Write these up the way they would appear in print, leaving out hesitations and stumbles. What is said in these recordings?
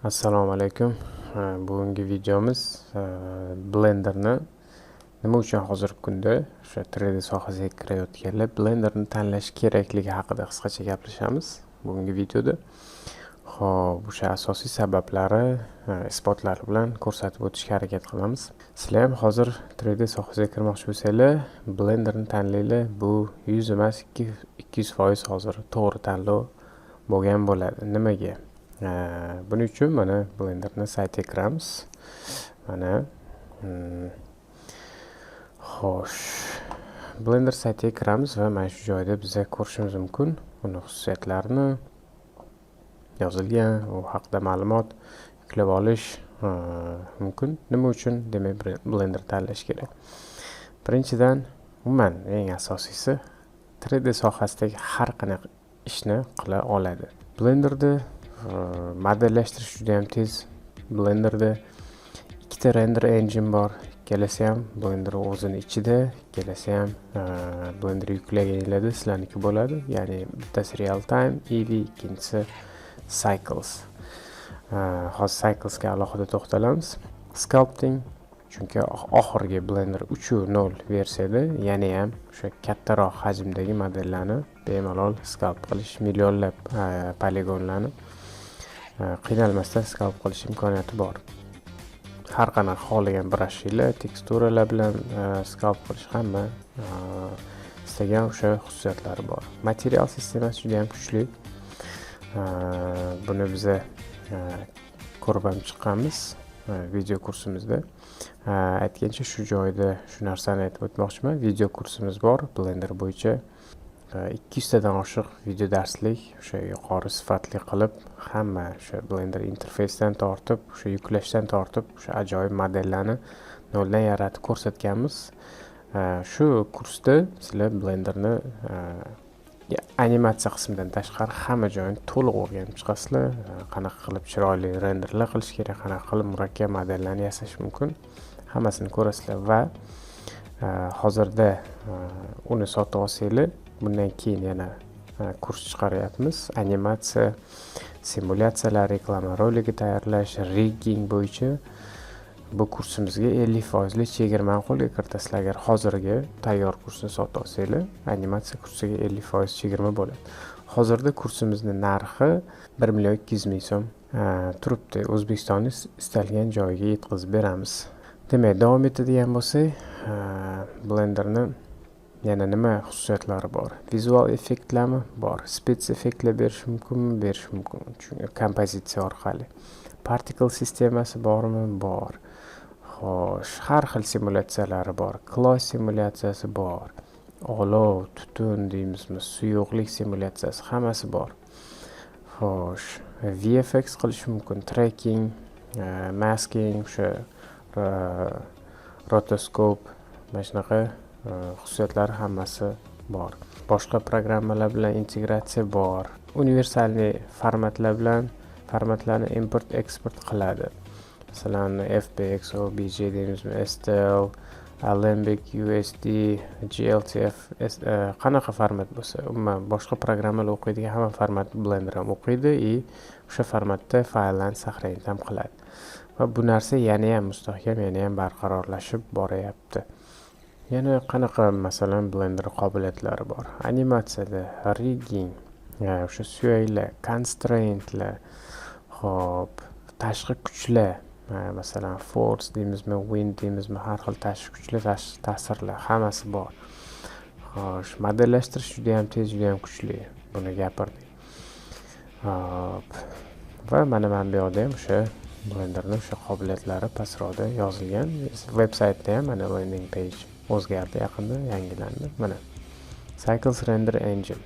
Assalomu alaykum. Bugungi videomiz Blenderni nima uchun hozirgi kunda o'sha 3D sohasiga kirayotganlar Blenderni tanlash kerakligi haqida qisqacha gaplashamiz bugungi videoda. Xo'p, o'sha asosiy sabablari, isbotlari bilan ko'rsatib o'tishga harakat qilamiz. Sizlar ham hozir 3D sohasiga kirmoqchi bo'lsanglar, Blenderni tanlaylar. Bu 100 emas, 200% hozir to'g'ri tanlov bo'lgan bo'ladi. Nimaga? Buning uchun mana Blenderni saytiga kiramiz. Mana xo'sh, Blender saytiga kiramiz va mana shu joyda biz ko'rishimiz mumkin. Uni xususiyatlarini yozilgan, u haqida ma'lumot yuklab olish mumkin. Nima uchun demak Blender tanlash kerak? Birinchidan, umuman eng asosiysi 3D sohasidagi har qanaqa ishni qila oladi. Blenderda modellashtirish juda ham tez. Blenderda ikkita render engine bor. Kelasi ham Blender o'zini ichida, kelasi ham Blender yuklaganinglarda sizlarniki bo'ladi. Ya'ni bittasi real time, ikkinchisi cycles. Hozir cyclesga alohida to'xtalamiz. Sculpting, chunki oxirgi Blender 3.0 versiyada yana ham o'sha kattaroq hajmdagi modellarni bemalol sculpt qilish, millionlab poligonlarni qiynalmasdan sculpt qilish imkoniyati bor. Har qanaqa xohlagan brushlar, teksturalar bilan sculpt qilish hamma istagan o'sha xususiyatlari bor. Material sistemasi juda ham kuchli. Buni biz ko'rib ham chiqqanmiz video kursimizda. Aytgancha shu joyda shu narsani aytib o'tmoqchiman. Video kursimiz bor Blender bo'yicha. 200 tadan oshiq video darslik, o'sha yuqori sifatli qilib, hamma o'sha Blender interfeysdan tortib, o'sha yuklashdan tortib, o'sha ajoyib modellarni noldan yaratib ko'rsatganmiz. Shu kursda sizlar Blenderni animatsiya qismidan tashqari hamma joyini to'liq o'rganib chiqasizlar. Qanaqa qilib chiroyli renderlar qilish kerak, qanaqa qilib murakkab modellarni yasash mumkin, hammasini ko'rasizlar va hozirda uni sotib olsanglar, bundan keyin yana kurs chiqaryapmiz. Animatsiya, simulyatsiyalar, reklama roligi tayyorlash, rigging bo'yicha bu kursimizga 50% chegirmani qo'lga kiritasizlar. Agar hozirgi tayyor kursni sotib olsanglar, animatsiya kursiga 50% chegirma bo'ladi. Hozirda kursimizning narxi 1.200.000 so'm turibdi. O'zbekistonning istalgan joyiga yetkazib beramiz. Demak, davom etadigan bo'lsak, Blenderni yana nima xususiyatlari bor? Vizual effektlarmi bor? Spets effektlar berish mumkin. Chunki kompozitsiya orqali. Particle sistemasi bormi? Bor. Xo'sh, har xil simulyatsiyalari bor. Class simulyatsiyasi bor. Olov, tutun deymizmi, suyuqlik simulyatsiyasi hammasi bor. Xo'sh, VFX qilish mumkin. Tracking, masking, o'sha rotoscope, mana shunaqa xususiyatlari hammasi bor. Boshqa programmalar bilan integratsiya bor. Universalniy formatlarni import eksport qiladi. Masalan, FBX, OBJ deymizmi, STL, Alembic, USD, GLTF, qanaqa format bo'lsa, umuman boshqa programmalar o'qiydigan hamma format Blender ham o'qiydi va o'sha formatda fayllarni saqlaydi ham qiladi. Va bu narsa yana ham mustahkam, yana ham barqarorlashib boryapti. Yana qanaqa masalan Blender qobiliyatlari bor? Animatsiyada rigging, o'sha suyaklar, constraintlar, xo'p, tashqi kuchlar, masalan force deymizmi, wind deymizmi, har xil tashqi kuchlar, ta'sirlar hammasi bor. Xo'sh, modellashtirish juda ham tez, juda ham kuchli. Buni gapirdik. Hop. Va mana bu yerda ham o'sha Blenderning o'sha qobiliyatlari pastroqda yozilgan. Veb-saytda ham mana landing page o'zgardi, yaqinda yangilandi. Mana Cycles Render Engine.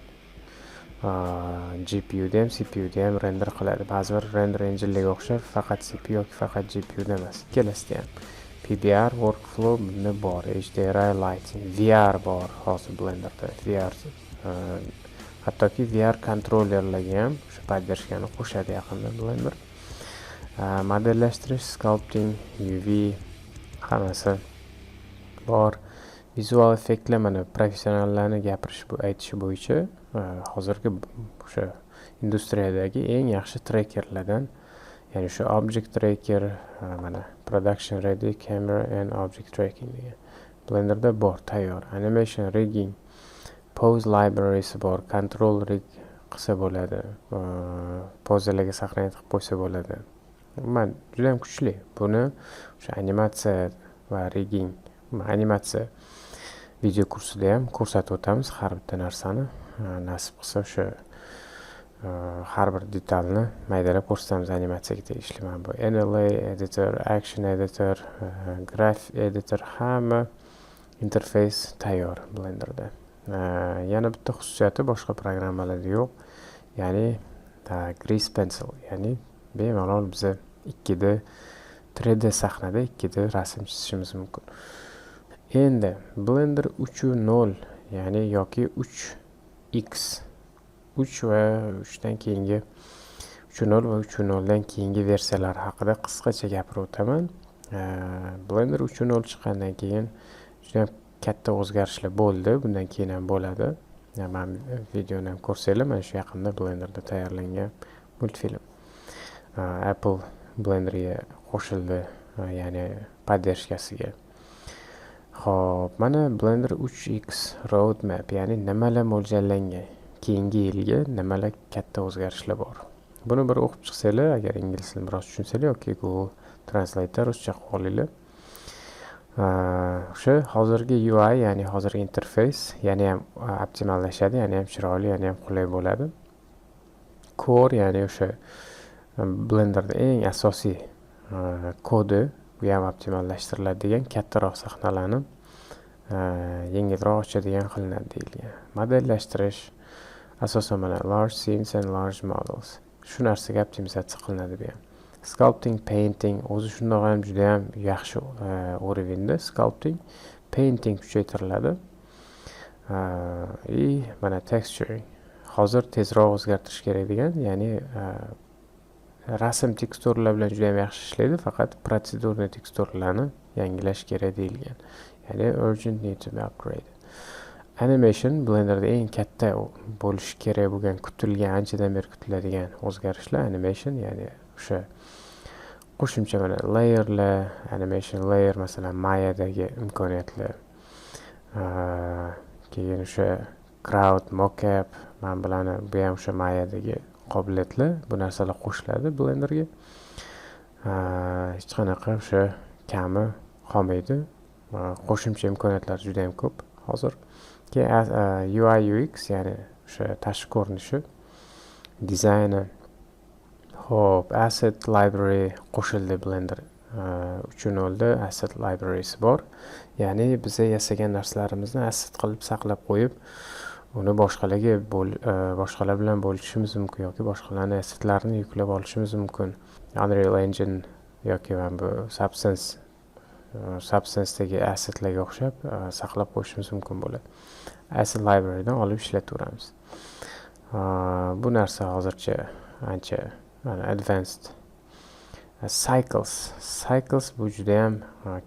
GPUda ham, CPUda ham render qiladi. Ba'zi bir render engine'larga o'xshab faqat CPU yoki faqat GPUda emas. Ikkalasida ham. PBR workflow bunda bor, HDRI lighting, VR bor hozir Blenderda. VR hattoki VR kontrollerlarga ham o'sha poddershkani qo'shadi yaqinda Blender. Modellashtirish, sculpting, UV hammasi bor. Vizual effektlar, mana professionallarni aytishi bo'yicha hozirgi o'sha industriyadagi eng yaxshi trackerlardan ya'ni shu object tracker, mana production ready camera and object tracking degan Blenderda bor, tayyor. Animation rigging, pose library'si bor, control rig qilsa bo'ladi, pozalarga saqlanib qilib qo'ysa bo'ladi. Juda ham kuchli. Buni o'sha animatsiya va rigging, animatsiya video kursida ham ko'rsatib o'tamiz har bitta narsani. Nasib qilsa o'sha har bir detalni maydalab ko'rsatamiz animatsiyaga tegishli. Mana bu NLA editor, action editor, graph editor, hamma interface tayyor Blenderda. Yana bitta xususiyati boshqa programmalarda yo'q. Ya'ni grease pencil, ya'ni bemalol biz 2D 3D sahnada 2D rasm chizishimiz mumkin. Endi Blender 3.0 ya'ni yoki 3x 3 va 3 dan keyingi 3.0 va 3.0 dan keyingi versiyalar haqida qisqacha gapirib o'taman. Blender 3.0 chiqqandan keyin juda katta o'zgarishlar bo'ldi, bundan keyin ham bo'ladi. Men videoni ham ko'rsanglar, mana shu yaqinda Blenderda tayyorlangan multfilm Apple Blenderga qo'shildi, ya'ni поддержкасiga. Xo'p, mana Blender 3x roadmap, ya'ni nimalar mo'ljallangan, keyingi yilga nimalar katta o'zgarishlar bor. Buni bir o'qib chiqsanglar, agar ingliz tilini biroz tushunsanglar yoki Google Translator ruscha qilib olinglar. O'sha hozirgi UI, ya'ni hozirgi interfays yana ham optimallashadi, yana ham chiroyli, yana ham qulay bo'ladi. Core, ya'ni o'sha Blenderda eng asosiy kodi bu ham optimallashtiriladi degan, kattaroq sahnalarni yengilroq ochadigan qilinadi deyilgan. Modellashtirish asosan mana large scenes and large models. Shu narsaga optimizatsiya qilinadi bu ham. Sculpting, painting o'zi shundoq ham juda ham yaxshi o'rinda. Sculpting, painting kuchaytiriladi. Mana texturing. Hozir tezroq o'zgartirish kerak degan, ya'ni rasm teksturlar bilan juda ham yaxshi ishlaydi, faqat protsedurni teksturlarni yangilash kerak deyilgan. Ya'ni urgent need to be upgraded. Animation Blenderda eng katta bo'lishi kerak bo'lgan, kutilgan, anchadan beri kutiladigan o'zgarishlar animation, ya'ni o'sha qo'shimcha mana layerlar, animation layer masalan Mayadagi imkoniyatlar. Keyin o'sha crowd mockup, men bilani bu ham o'sha Mayadagi qobiliyatlar, bu narsalar qo'shiladi Blenderga. Hech qanaqa o'sha kami qolmaydi. Qo'shimcha imkoniyatlar juda ham ko'p hozir. Keyin UI UX, ya'ni o'sha tashqi ko'rinishi, dizayni. Xo'p, asset library qo'shildi Blender 3.0 da asset library'si bor. Ya'ni biz yasagan narsalarimizni asset qilib saqlab qo'yib, uni boshqalar bilan bo'lishimiz mumkin yoki boshqalarning assetlarini yuklab olishimiz mumkin. Unreal Engine yoki bu Substance'dagi assetlarga o'xshab saqlab qo'yishimiz mumkin bo'ladi. Asset library'dan olib ishlataveramiz. Bu narsa hozircha ancha advanced. Cycles bu juda ham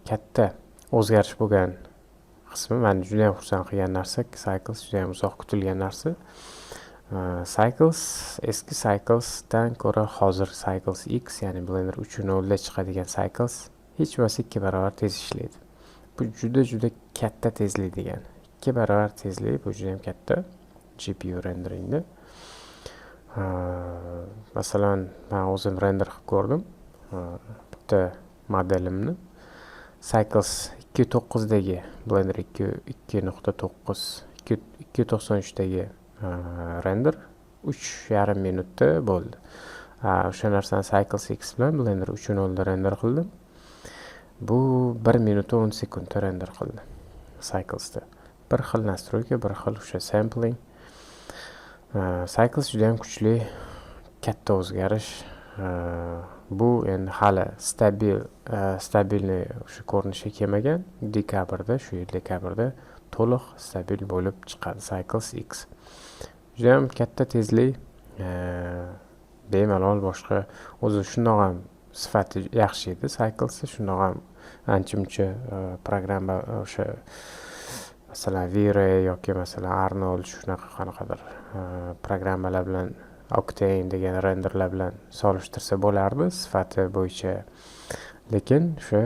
katta o'zgarish bo'lgan qismi. Meni juda ham xursand qilgan narsa. Cycles juda ham uzoq kutilgan narsa. Cycles eski Cyclesdan ko'ra hozir Cycles X, ya'ni Blender 3.0 da chiqadigan Cycles hech bo'lmasa 2 barobar tez ishlaydi. Bu juda katta tezlik degan. 2 barobar tezlik bu juda ham katta GPU renderingda. Masalan, men o'zim render qilib ko'rdim. Bitta modelimni Cycles 2.9 dagi Blender 2.93 dagi render 3,5 minutda bo'ldi. O'sha narsani Cycles X bilan Blender 3.0 da render qildim. Bu 1 minut 10 sekundda render qildi Cyclesda. Bir xil nastroyka, bir xil o'sha sampling. Cycles juda ham kuchli, katta o'zgarish. Bu endi hali stabilni o'sha ko'rinishga kelmagan. Shu yil dekabrda to'liq stabil bo'lib chiqadi Cycles X. Juda ham katta tezlik, bemalol boshqa o'zi shundoq ham sifati yaxshi edi Cyclesda, shundoq ham ancha-muncha programma o'sha masalan V-Ray yoki masalan Arnold shunaqa qanaqadir programmalar bilan Octane degan renderlar bilan solishtirsa bo'lardi sifati bo'yicha. Lekin o'sha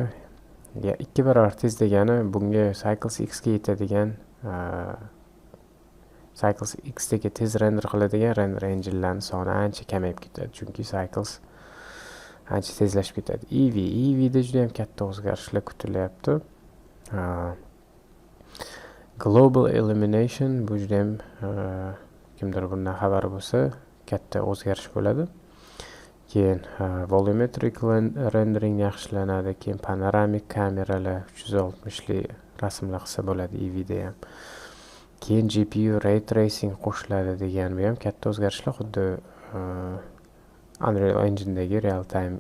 2 barobar tez degani bunga Cycles X ga yetadigan Cycles X dagi tez render qiladigan render engine'larning soni ancha kamayib ketadi. Chunki Cycles ancha tezlashib ketadi. Eevee'da juda ham katta o'zgarishlar kutilyapti. Global Illumination bu juda ham kimdir bundan xabari bo'lsa katta o'zgarish bo'ladi. Keyin volumetric rendering yaxshilanadi. Keyin panoramik kameralar 360 li rasmlar qilsa bo'ladi Eevee'da ham. Keyin GPU ray tracing qo'shiladi degan bu ham katta o'zgarishlar, xuddi Unreal Engine'dagi real time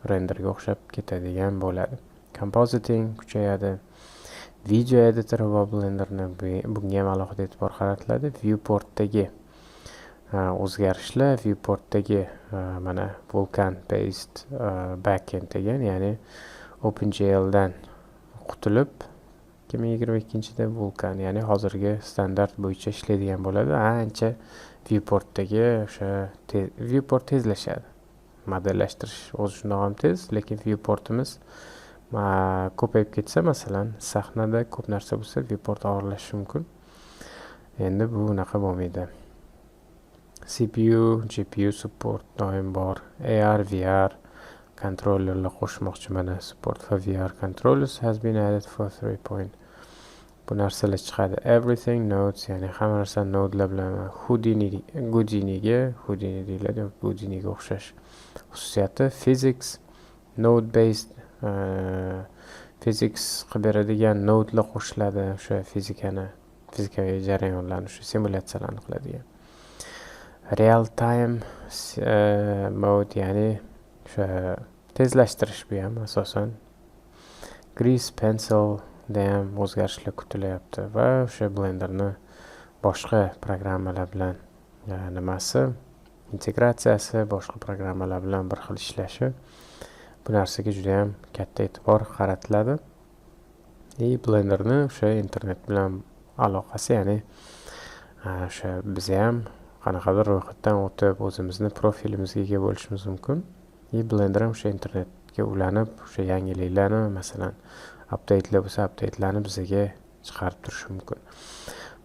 renderga o'xshab ketadigan bo'ladi. Compositing kuchayadi. Video editor va Blenderni bunga ham alohida e'tibor qaratiladi. Viewportdagi o'zgarishlar, viewportdagi mana vulkan based backend degan, ya'ni OpenGL dan qutulib 2022-da vulkan, ya'ni hozirgi standart bo'yicha ishlaydigan bo'ladi. Ancha viewportdagi o'sha viewport tezlashadi. Modellashtirish o'zi shundoq ham tez, lekin viewportimiz ko'payib ketsa, masalan, sahnada ko'p narsa bo'lsa, viewport og'irlashishi mumkin. Endi bu unaqa bo'lmaydi. CPU, GPU support doim bor. AR, VR controllerlar qo'shmoqchi mana. Support for VR controllers has been added for 3. Bu narsalar chiqadi. Everything nodes, ya'ni hamma narsa nodelar bilan Houdiniga o'xshash xususiyati. Physics node based physics qilib beradigan nodelar qo'shiladi. O'sha fizikaviy jarayonlarni, o'sha simulyatsiyalarni qiladigan. Real time mode, ya'ni o'sha tezlashtirish bu ham asosan. Grease pencil da ham o'zgarishlar kutilyapti va o'sha Blenderni boshqa programmalar bilan integratsiyasi, boshqa programmalar bilan bir xil ishlashi, bu narsaga juda ham katta e'tibor qaratiladi. Blenderni o'sha internet bilan aloqasi, ya'ni o'sha biz ham qanaqadir ro'yxatdan o'tib o'zimizni profilimizga ega bo'lishimiz mumkin. Blender ham o'sha internetga ulanib, o'sha yangiliklarni, masalan, update'lar bo'lsa, update'larni bizga chiqarib turishi mumkin.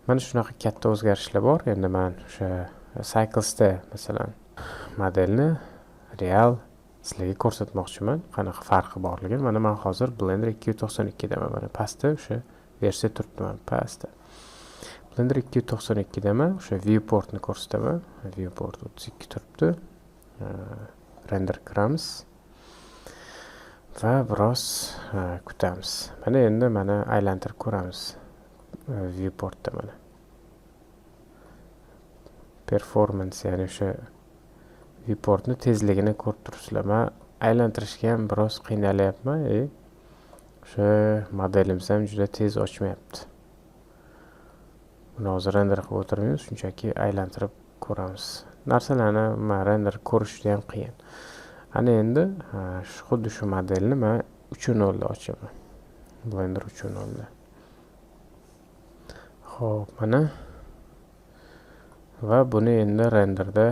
Mana shunaqa katta o'zgarishlar bor. Endi men o'sha Cyclesda masalan modelni real sizlarga ko'rsatmoqchiman, qanaqa farqi borligini. Mana men hozir Blender 292 daman, mana pastda o'sha versiya turibdi, mana pastda. Blender 292 daman, o'sha viewportni ko'rsataman. Viewport 32 turibdi. Render qilamiz va biroz kutamiz. Mana endi aylantirib ko'ramiz viewportda mana. Performance, ya'ni o'sha viewportni tezligini ko'rib turibsizlar. Men aylantirishga ham biroz qiynalyapman. O'sha modelimiz ham juda tez ochmayapti. Buni hozir render qilib o'tirmaymiz, shunchaki aylantirib ko'ramiz. Narsalarni render ko'rish juda ham qiyin. Ana endi xuddi shu modelni men 3.0 da ochaman. Blender 3.0 da. Xo'p, mana va buni endi renderda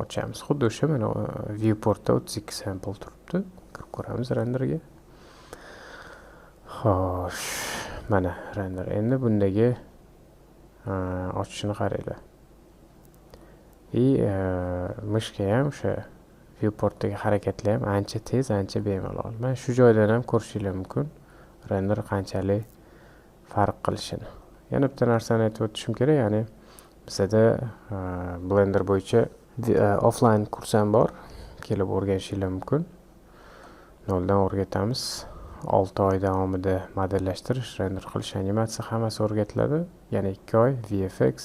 ochamiz. Xuddi o'sha mana viewportda 32 sample turibdi. Kirib ko'ramiz renderga. Xo'sh, mana render. Endi bundagi ochishini qaranglar. Mishka ham o'sha viewportdagi harakatlar ham ancha tez, ancha bemalol. Men shu joydan ham ko'rishingiz mumkin render qanchalik farq qilishini. Yana bitta narsani aytib o'tishim kerak, ya'ni bizda Blender bo'yicha offline kurs ham bor. Kelib o'rganishingiz mumkin. Noldan o'rgatamiz. 6 oy davomida modellashtirish, render qilish, animatsiya hammasi o'rgatiladi. Yana 2 oy VFX,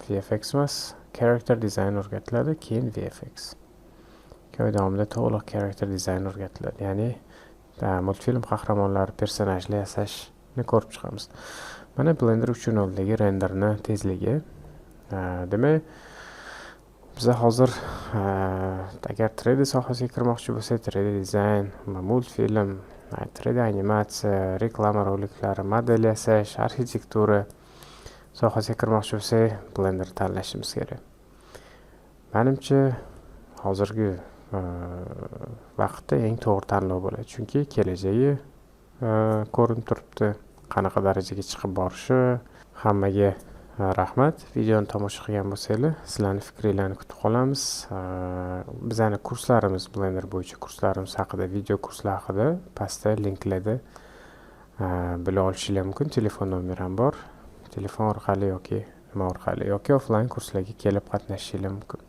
VFX emas, character design o'rgatiladi, keyin VFX. 2 oy davomida to'liq character design o'rgatiladi. Ya'ni multfilm qahramonlari, personajlar yasashni ko'rib chiqamiz. Mana Blender 3.0 dagi renderni tezligi. Demak, biz hozir agar 3D sohasiga kirmoqchi bo'lsak, 3D dizayn, multfilm, 3D animatsiya, reklama roliklari, model yasash, arxitektura sohasiga kirmoqchi bo'lsak, Blender tanlashimiz kerak. Menimcha hozirgi vaqtda eng to'g'ri tanlov bo'ladi, chunki kelajagi ko'rinib turibdi, qanaqa darajaga chiqib borishi. Hammaga rahmat. Videoni tomosha qilgan bo'lsanglar, sizlarning fikringizni kutib qolamiz. Bizning kurslarimiz, Blender bo'yicha kurslarimiz haqida, video kurslar haqida pastda linklarda bila olishingiz mumkin. Telefon nomerim bor. Telefon orqali yoki nima orqali yoki offlayn kurslarga kelib qatnashishingiz mumkin.